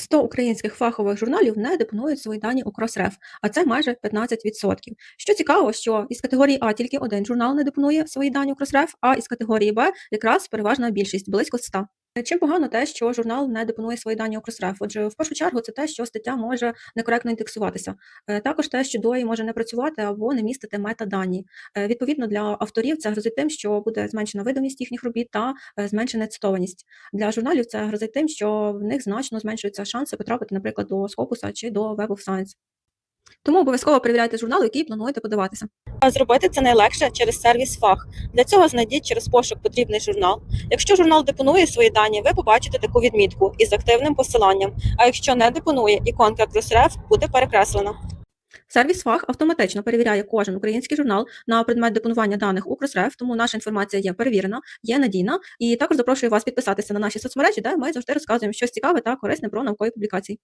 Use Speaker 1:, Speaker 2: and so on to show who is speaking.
Speaker 1: 100 українських фахових журналів не депонують свої дані у Crossref, а це майже 15%. Що цікаво, що із категорії А тільки один журнал не депонує свої дані у Crossref, а із категорії Б якраз переважна більшість, близько 100. Чим погано те, що журнал не депонує свої дані у Crossref? Отже, в першу чергу це те, що стаття може некоректно індексуватися. Також те, що DOI може не працювати або не містити метадані. Відповідно, для авторів це грозить тим, що буде зменшена видимість їхніх робіт та зменшена цитованість. Для журналів це грозить тим, що в них значно зменшуються шанси потрапити, наприклад, до Scopus чи до Web of Science. Тому обов'язково перевіряйте журнал, який плануєте подаватися.
Speaker 2: А зробити це найлегше через сервіс «Фах». Для цього знайдіть через пошук потрібний журнал. Якщо журнал депонує свої дані, ви побачите таку відмітку із активним посиланням. А якщо не депонує, іконка Crossref буде перекреслена.
Speaker 1: Сервіс «Фах» автоматично перевіряє кожен український журнал на предмет депонування даних у Crossref, тому наша інформація є перевірена, є надійна. І також запрошую вас підписатися на наші соцмережі, де ми завжди розказуємо щось цікаве та корисне про наукові публікації.